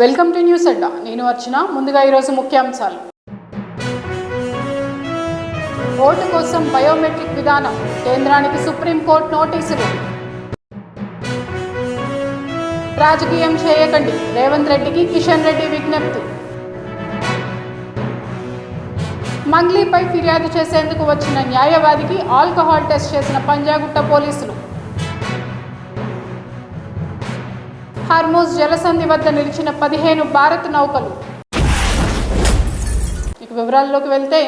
Welcome to news అడ్డా. నేను అర్చన. ముందుగా ఈరోజు ముఖ్యాంశాలు. ఓటు కోసం బయోమెట్రిక్ విధానం, కేంద్రానికి సుప్రీంకోర్టు నోటీసులు. రాజకీయం చేయకండి, రేవంత్ రెడ్డికి కిషన్ రెడ్డి విజ్ఞప్తి. మంగ్లీపై ఫిర్యాదు చేసేందుకు వచ్చిన న్యాయవాదికి ఆల్కహాల్ టెస్ట్ చేసిన పంజాగుట్ట పోలీసులు. హార్మోజ్ జలసంధి వద్ద నిలిచిన 15 భారత్ నౌకలు. ఇక వివరాల్లోకి వెళ్తే,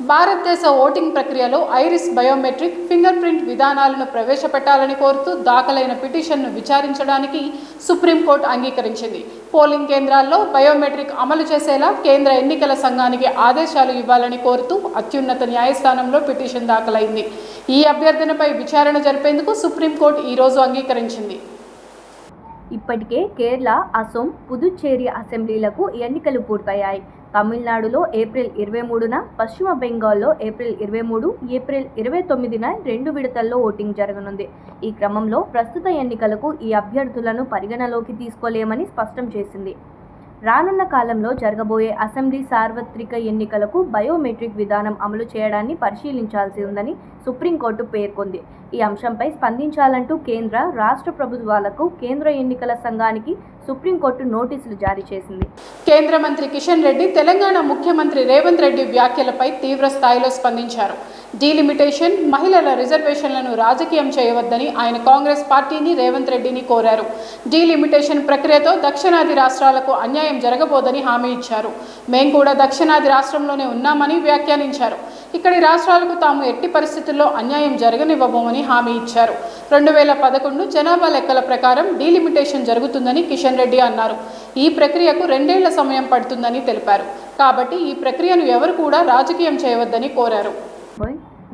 భారతదేశ ఓటింగ్ ప్రక్రియలో ఐరిస్ బయోమెట్రిక్, ఫింగర్ ప్రింట్ విధానాలను ప్రవేశపెట్టాలని కోరుతూ దాఖలైన పిటిషన్ను విచారించడానికి సుప్రీంకోర్టు అంగీకరించింది. పోలింగ్ కేంద్రాల్లో బయోమెట్రిక్ అమలు చేసేలా కేంద్ర ఎన్నికల సంఘానికి ఆదేశాలు ఇవ్వాలని కోరుతూ అత్యున్నత న్యాయస్థానంలో పిటిషన్ దాఖలైంది. ఈ అభ్యర్థనపై విచారణ జరిపేందుకు సుప్రీంకోర్టు ఈరోజు అంగీకరించింది. ఇప్పటికే కేరళ, అసోం, పుదుచ్చేరి అసెంబ్లీలకు ఎన్నికలు పూర్తయ్యాయి. తమిళనాడులో ఏప్రిల్ 23న, పశ్చిమ బెంగాల్లో ఏప్రిల్ 23, ఏప్రిల్ 29న 2 విడతల్లో ఓటింగ్ జరగనుంది. ఈ క్రమంలో ప్రస్తుత ఎన్నికలకు ఈ అభ్యర్థులను పరిగణలోకి తీసుకోలేమని స్పష్టం చేసింది. రానున్న కాలంలో జరగబోయే అసెంబ్లీ సార్వత్రిక ఎన్నికలకు బయోమెట్రిక్ విధానం అమలు చేయడాన్ని పరిశీలించాల్సి ఉందని సుప్రీంకోర్టు పేర్కొంది. ఈ అంశంపై స్పందించాలంటూ కేంద్ర, రాష్ట్ర ప్రభుత్వాలకు కేంద్ర ఎన్నికల సంఘానికి సుప్రీంకోర్టు నోటీసులు జారీ చేసింది. కేంద్ర మంత్రి కిషన్ రెడ్డి తెలంగాణ ముఖ్యమంత్రి రేవంత్ రెడ్డి వ్యాఖ్యలపై తీవ్ర స్థాయిలో స్పందించారు. డీలిమిటేషన్, మహిళల రిజర్వేషన్లను రాజకీయం చేయవద్దని ఆయన కాంగ్రెస్ పార్టీని, రేవంత్ రెడ్డిని కోరారు. డీలిమిటేషన్ ప్రక్రియతో దక్షిణాది రాష్ట్రాలకు అన్యాయం జరగబోదని హామీ ఇచ్చారు. మేం కూడా దక్షిణాది రాష్ట్రంలోనే ఉన్నామని వ్యాఖ్యానించారు. ఇక్కడి రాష్ట్రాలకు తాము ఎట్టి పరిస్థితుల్లో అన్యాయం జరగనివ్వబోమని హామీ ఇచ్చారు. 2011 జనాభా లెక్కల ప్రకారం డీలిమిటేషన్ జరుగుతుందని కిషన్ రెడ్డి అన్నారు. ఈ ప్రక్రియకు 2 ఏళ్ల సమయం పడుతుందని తెలిపారు. కాబట్టి ఈ ప్రక్రియను ఎవరు కూడా రాజకీయం చేయవద్దని కోరారు.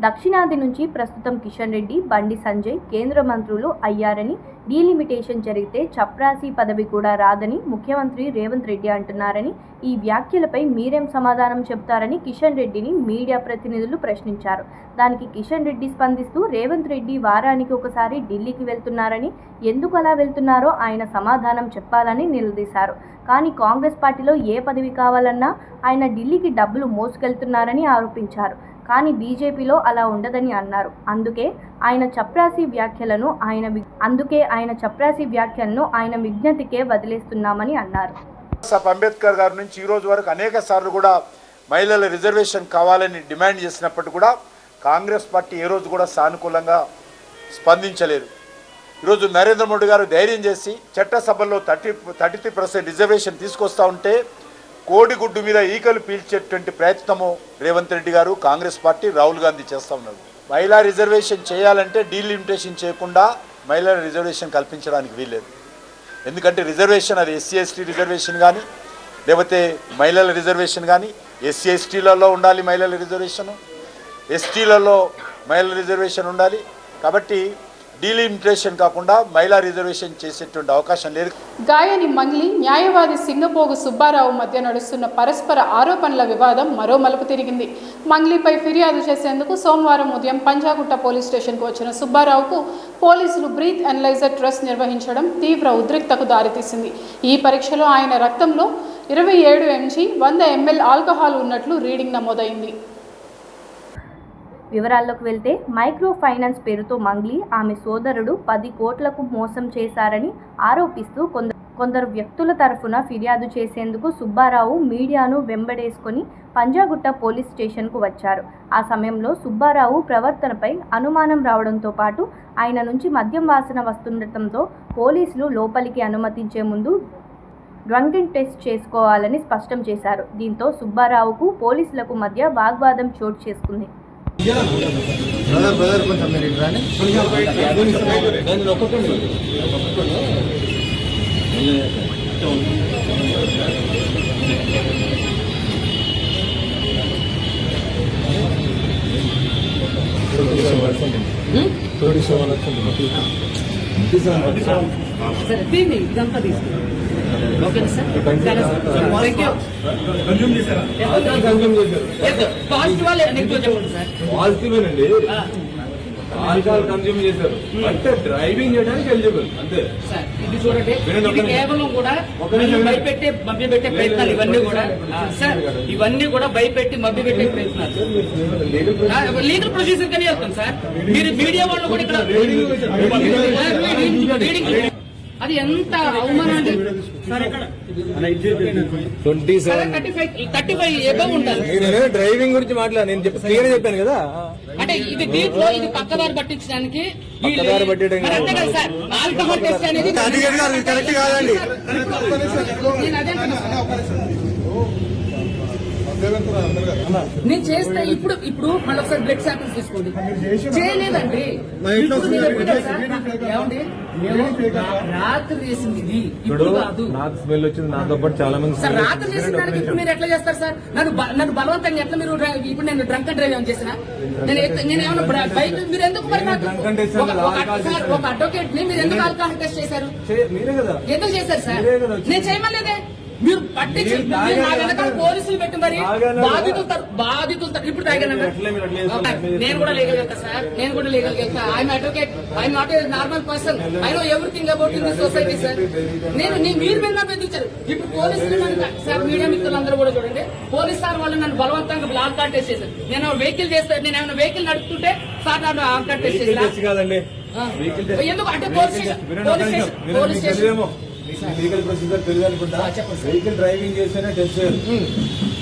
దక్షిణాది నుంచి ప్రస్తుతం కిషన్ రెడ్డి, బండి సంజయ్ కేంద్ర మంత్రులు అయ్యారని, డీలిమిటేషన్ జరిగితే చప్రాసీ పదవి కూడా రాదని ముఖ్యమంత్రి రేవంత్ రెడ్డి అంటున్నారని, ఈ వ్యాఖ్యలపై మీరేం సమాధానం చెబుతారని కిషన్ రెడ్డిని మీడియా ప్రతినిధులు ప్రశ్నించారు. దానికి కిషన్ రెడ్డి స్పందిస్తూ, రేవంత్ రెడ్డి వారానికి ఒకసారి ఢిల్లీకి వెళ్తున్నారని, ఎందుకు అలా వెళ్తున్నారో ఆయన సమాధానం చెప్పాలని నిలదీశారు. కానీ కాంగ్రెస్ పార్టీలో ఏ పదవి కావాలన్నా ఆయన ఢిల్లీకి డబ్బులు మోసుకెళ్తున్నారని ఆరోపించారు. కానీ బీజేపీలో అలా ఉండదని అన్నారు. అందుకే ఆయన చప్రాసీ వ్యాఖ్యలను ఆయన విజ్ఞతకే వదిలేస్తున్నామని అన్నారు. అంబేద్కర్ గారి నుంచి ఈ రోజు వరకు అనేక సార్లు కూడా మహిళల రిజర్వేషన్ కావాలని డిమాండ్ చేసినప్పటికీ కూడా కాంగ్రెస్ పార్టీ ఏ రోజు కూడా సానుకూలంగా స్పందించలేదు. ఈరోజు నరేంద్ర మోడీ గారు ధైర్యం చేసి చట్టసభల్లో 33% రిజర్వేషన్ తీసుకొస్తా ఉంటే కోడిగుడ్డు మీద ఈకలు పీల్చేటువంటి ప్రయత్నము రేవంత్ రెడ్డి గారు, కాంగ్రెస్ పార్టీ, రాహుల్ గాంధీ చేస్తూ ఉన్నారు. మహిళా రిజర్వేషన్ చేయాలంటే డీలిమిటేషన్ చేయకుండా మహిళల రిజర్వేషన్ కల్పించడానికి వీల్లేదు. ఎందుకంటే రిజర్వేషన్ అది ఎస్సీ ఎస్టీ రిజర్వేషన్ కానీ, లేకపోతే మహిళల రిజర్వేషన్ కానీ, ఎస్సీ ఎస్టీలలో ఉండాలి మహిళల రిజర్వేషను, ఎస్టీలలో మహిళల రిజర్వేషన్ ఉండాలి. కాబట్టి డీలిమిటేషన్ కాకుండా మహిళా రిజర్వేషన్ చేసేటువంటి అవకాశం లేదు. గాయని మంగ్లీ, న్యాయవాది సింగపోగు సుబ్బారావు మధ్య నడుస్తున్న పరస్పర ఆరోపణల వివాదం మరో మలుపు తిరిగింది. మంగ్లీపై ఫిర్యాదు చేసేందుకు సోమవారం ఉదయం పంజాగుట్ట పోలీస్ స్టేషన్కు వచ్చిన సుబ్బారావుకు పోలీసులు బ్రీత్ అనలైజర్ టెస్ట్ నిర్వహించడం తీవ్ర ఉద్రిక్తకు దారితీసింది. ఈ పరీక్షలో ఆయన రక్తంలో 27 mg 100 ml ఆల్కహాల్ ఉన్నట్లు రీడింగ్ నమోదైంది. వివరాల్లోకి వెళ్తే, మైక్రో ఫైనాన్స్ పేరుతో మంగ్లీ, ఆమె సోదరుడు 10 కోట్లకు మోసం చేశారని ఆరోపిస్తూ కొందరు వ్యక్తుల తరఫున ఫిర్యాదు చేసేందుకు సుబ్బారావు మీడియాను వెంబడేసుకొని పంజాగుట్ట పోలీస్ స్టేషన్కు వచ్చారు. ఆ సమయంలో సుబ్బారావు ప్రవర్తనపై అనుమానం రావడంతో పాటు ఆయన నుంచి మద్యం వాసన వస్తుండటంతో పోలీసులు లోపలికి అనుమతించే ముందు డ్రంకింగ్ టెస్ట్ చేసుకోవాలని స్పష్టం చేశారు. దీంతో సుబ్బారావుకు పోలీసులకు మధ్య వాగ్వాదం చోటు చేసుకుంది. ఆల్కహాల్ కన్జ్యూమ్ చేశారు అంటే డ్రైవింగ్ చేయడానికి ఎలిజిబుల్ అంతే. సార్ ఇది చూడండి, వినండి, ఇది కేవలం కూడా భయపెట్టే మభ్యపెట్టే ప్రయత్నాలు ఇవన్నీ కూడా. సార్ ఇవన్నీ కూడా భయపెట్టి మభ్యపెట్టే ప్రయత్నాలు. లీగల్ ప్రొసీజర్ కానీ వెళ్తాం సార్. మీరు మీడియా వాళ్ళు కూడా ఇక్కడ రీడింగ్ అది ఎంత అవమానం అండి. సార్ ఇక్కడ 35 ఎబవ్ ఉంటారు. డ్రైవింగ్ గురించి మాట్లాడు, నేను చెప్పాను కదా. అంటే ఇది దీంట్లో ఇది పక్కదారి పట్టించడానికి పక్కదారి పట్టడం మరి అంతే కదా సార్. ఆల్కహాల్ టెస్ట్ అనేది కరెక్ట్ కాదండి. నేను అదే నేను చేస్తే ఇప్పుడు మళ్ళీ ఒకసారి బ్లడ్ శాంపిల్స్ తీసుకోండి. చేయలేదండి. ఇప్పుడు నేను ఎప్పుడు సార్ ఏమండి మేము రాత్రి చేసింది ఇది ఇప్పుడు కాదు. నాకు స్మెల్ వచ్చింది, నాతో పాటు చాలా మంది. సార్ రాత్రి చేసిన దానికి ఇప్పుడు మీరు ఎట్లా చేస్తారు సార్? నన్ను బలవంతంగా ఎట్లా మీరు ఇప్పుడు నేను డ్రంక్ అండ్ డ్రైవ్ ఏమైనా చేసిన నేను ఏమన్నా బైక్ మీరు ఎందుకు మరి నాకు ఒక అడ్వకేట్ ని మీరు ఎందుకు ఆల్కహాల్ టెస్ట్ చేశారు? మీరే కదా ఎందుకు చేశారు సార్? నేను చేయమలేదే. మీరు పట్టించి నా వెనకాల పోలీసులు పెట్టి మరి బాధితులు ఇప్పుడు తాగానన్నా నేను కూడా లీగల్ వెళ్తా సార్. నేను కూడా లీగల్ వెళ్తా. I'm advocate. I'm not a normal person. I know everything about in this society sir. మీరు మీద బెదిరించారు. ఇప్పుడు పోలీసులు సార్ మీడియా మిత్రులందరూ కూడా చూడండి. పోలీస్ సార్ వాళ్ళు నన్ను బలవంతంగా బ్లాక్ కార్డ్ టెస్ట్ చేశారు. నేను వెహికల్ చేస్తే నేను ఏమైనా వెహికల్ నడుపుతుంటే సార్ నన్ను ఆల్కార్డ్ టెస్ట్ చేశారు. ఎందుకు అంటే పోలీస్ స్టేషన్ లీగల్ ప్రొసీజర్ తెలియదు అనుకుంటా. వెహికల్ డ్రైవింగ్ చేస్తేనే టెస్ట్ చేయాలి.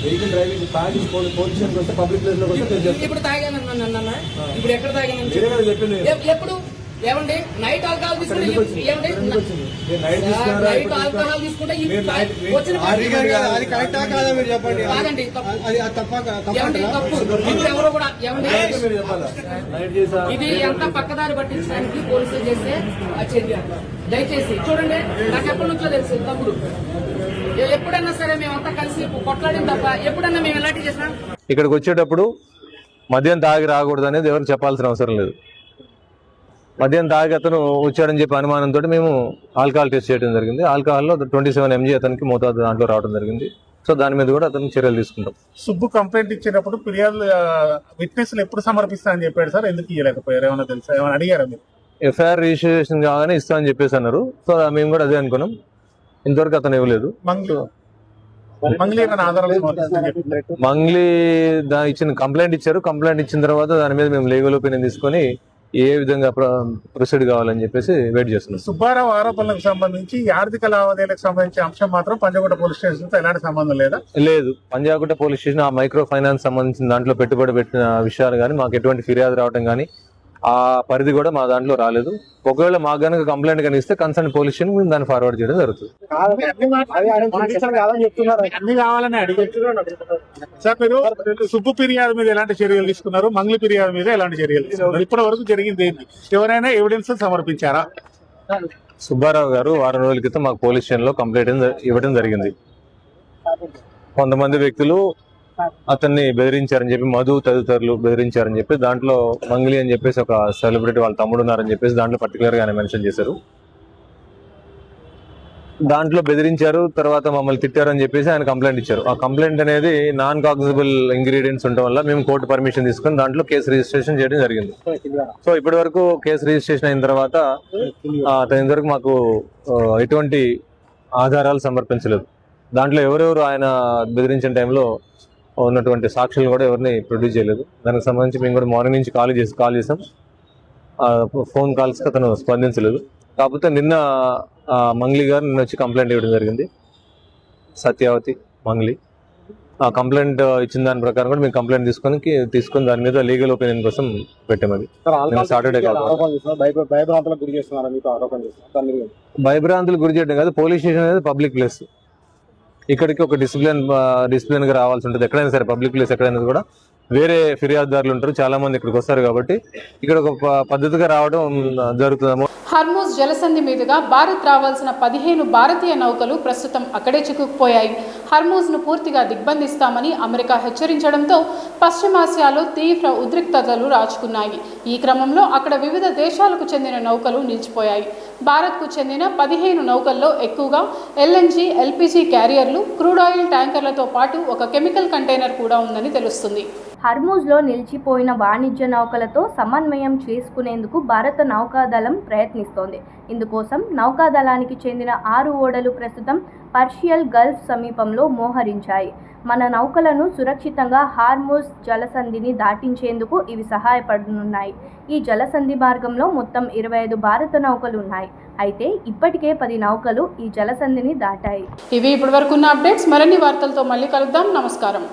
వెహికల్ డ్రైవింగ్ తాగి పొజిషన్ వస్తే పబ్లిక్ ప్లేస్ లో వస్తే ఇప్పుడు తాగానన్నా ఇప్పుడు ఎక్కడ తాగాను చెప్పింది ఎప్పుడు ఏమండి నైట్ ఆల్కహాల్ తీసుకుంటే ఏమండి నైట్ ఆల్కహాల్ తీసుకుంటే కాదండి ఏమండి తప్పు. ఇప్పుడు ఎవరు కూడా ఏమండి ఇది ఎంత పక్కదారి పట్టించడానికి పోలీసులు చేస్తే చర్య. దయచేసి చూడండి, నాకు ఎప్పటి నుంచో తెలుసు తమ్ముడు. ఎప్పుడన్నా సరే మేమంతా కలిసి కొట్లాడిన తప్ప ఎప్పుడన్నా మేము ఎలాంటి చేసినా ఇక్కడికి వచ్చేటప్పుడు మద్యం తాగి రాకూడదు అనేది ఎవరికి చెప్పాల్సిన అవసరం లేదు. మద్యం తాగి అతను వచ్చాడని చెప్పి అనుమానంతో మేము ఆల్కహాల్ టెస్ట్ చేయడం జరిగింది. ఆల్కహాల్లో 27 mg అతనికి మోతాదు దాంట్లో రావడం జరిగింది. సో దాని మీద కూడా అతనికి చర్యలు తీసుకుంటాం. సుబ్బు కంప్లైంట్ ఇచ్చినప్పుడు ఫిర్యాదు విట్నెస్లు ఎప్పుడు సమర్పిస్తానని చెప్పాడు సార్. ఎందుకు ఇవ్వలేకపోయారు? ఏమైనా తెలుసా? ఏమైనా అడిగారా మీరు? ఎఫ్ఐఆర్ రిజిస్ట్రేషన్ కాగానే ఇస్తామని చెప్పేసి అన్నారు. సో మేము కూడా అదే అనుకున్నాం. ఇంతవరకు అతను ఇవ్వలేదు. మంగ్లీ ఇచ్చిన కంప్లైంట్ ఇచ్చారు. కంప్లైంట్ ఇచ్చిన తర్వాత దాని మీద మేము లీగల్ ఒపీనియన్ తీసుకొని ఏ విధంగా ప్రొసీడ్ కావాలని చెప్పేసి వెయిట్ చేస్తున్నాం. సుబ్బారావు ఆరోపణలకు సంబంధించి ఆర్థిక లావాదేవీలకు సంబంధించిన అంశం మాత్రం పంజాగుట్ట పోలీస్ స్టేషన్ తో ఎలాంటి సంబంధం లేదా? లేదు. పంజాగుట్ట పోలీస్ స్టేషన్ ఆ మైక్రో ఫైనాన్స్ సంబంధించిన దాంట్లో పెట్టుబడి పెట్టిన విషయాలు కానీ మాకు ఎటువంటి ఫిర్యాదు రావడం కానీ ఆ పరిధి కూడా మా దాంట్లో రాలేదు. ఒకవేళ మాకు కనుక కంప్లైంట్ కానీ ఇస్తే కన్సర్న్ పోలీస్ స్టేషన్ మేము దాన్ని ఫార్వర్డ్ చేయడం జరుగుతుంది. అన్ని కావాలని అడిగారు సార్. మీరు సుబ్బు ఫిర్యాదు మీద ఎలాంటి చర్యలు తీసుకున్నారు? మంగ్లీ ఫిర్యాదు మీద ఎలాంటి చర్యలు తీసుకున్నారు? ఇప్పటి వరకు జరిగింది ఏంటి? ఎవరైనా ఎవిడెన్స్ సమర్పించారా? సుబ్బారావు గారు 6 రోజుల క్రితం మాకు పోలీస్ స్టేషన్ లో కంప్లైంట్ ఇవ్వడం జరిగింది. కొంతమంది వ్యక్తులు అతన్ని బెదిరించారని చెప్పి, మధు తదితరులు బెదిరించారని చెప్పి, దాంట్లో మంగ్లీ అని చెప్పేసి ఒక సెలబ్రిటీ వాళ్ళ తమ్ముడు ఉన్నారని చెప్పేసి దాంట్లో పర్టికులర్ గా ఆయన మెన్షన్ చేశారు. దాంట్లో బెదిరించారు, తర్వాత మమ్మల్ని తిట్టారని చెప్పేసి ఆయన కంప్లైంట్ ఇచ్చారు. ఆ కంప్లైంట్ అనేది నాన్ కాగ్నిజబుల్ ఇంగ్రీడియంట్స్ ఉండడం వల్ల మేము కోర్టు పర్మిషన్ తీసుకుని దాంట్లో కేసు రిజిస్ట్రేషన్ చేయడం జరిగింది. సో ఇప్పటి వరకు కేసు రిజిస్ట్రేషన్ అయిన తర్వాత అతని ఇంతవరకు మాకు ఎటువంటి ఆధారాలు సమర్పించలేదు. దాంట్లో ఎవరెవరు ఆయన బెదిరించిన టైంలో ఉన్నటువంటి సాక్షులు కూడా ఎవరిని ప్రొడ్యూస్ చేయలేదు. దానికి సంబంధించి మేము కూడా మార్నింగ్ నుంచి కాల్ చేసాం. ఫోన్ కాల్స్కి అతను స్పందించలేదు. కాకపోతే నిన్న మంగ్లీ గారు నిన్న వచ్చి కంప్లైంట్ ఇవ్వడం జరిగింది. సత్యావతి మంగ్లీ ఆ కంప్లైంట్ ఇచ్చిన దాని ప్రకారం కూడా మేము కంప్లైంట్ తీసుకొని దాని మీద లీగల్ ఒపీనియన్ కోసం పెట్టాం. అది సాటర్డే భయభ్రాంతులు గురి చేయడం కాదు. పోలీస్ స్టేషన్ అనేది పబ్లిక్ ప్లేస్. ఇక్కడికి ఒక డిసిప్లిన్ గా రావాల్సి ఉంటుంది. ఎక్కడైనా సరే పబ్లిక్ ప్లేస్ ఎక్కడైనా కూడా వేరే ఫిర్యాదుదారులు ఉంటారు, చాలా మంది ఇక్కడికి వస్తారు. కాబట్టి ఇక్కడ ఒక పద్ధతిగా రావడం జరుగుతుంది. హర్మూజ్ జలసంధి మీదుగా భారత్ రావాల్సిన 15 భారతీయ నౌకలు ప్రస్తుతం అక్కడే చిక్కుకుపోయాయి. హర్మూజ్ను పూర్తిగా దిగ్బంధిస్తామని అమెరికా హెచ్చరించడంతో పశ్చిమాసియాలో తీవ్ర ఉద్రిక్తతలు రాచుకున్నాయి. ఈ క్రమంలో అక్కడ వివిధ దేశాలకు చెందిన నౌకలు నిలిచిపోయాయి. భారత్కు చెందిన 15 నౌకల్లో ఎక్కువగా LNG, LPG క్యారియర్లు, క్రూడ్ ఆయిల్ ట్యాంకర్లతో పాటు ఒక కెమికల్ కంటైనర్ కూడా ఉందని తెలుస్తుంది. హర్మూజ్లో నిలిచిపోయిన వాణిజ్య నౌకలతో సమన్వయం చేసుకునేందుకు భారత నౌకాదళం ప్రయత్నిస్తోంది. ఇందుకోసం నౌకాదళానికి చెందిన 6 ఓడలు ప్రస్తుతం పర్షియన్ గల్ఫ్ సమీపంలో మోహరించాయి. మన నౌకలను సురక్షితంగా హార్మూజ్ జలసంధిని దాటించేందుకు ఇవి సహాయపడనున్నాయి. ఈ జలసంధి మార్గంలో మొత్తం 25 భారత నౌకలు ఉన్నాయి. అయితే ఇప్పటికే 10 నౌకలు ఈ జలసంధిని దాటాయి. ఇవి ఇప్పటివరకు ఉన్న అప్డేట్స్. మరిన్ని వార్తలతో మళ్ళీ కలుద్దాం. నమస్కారం.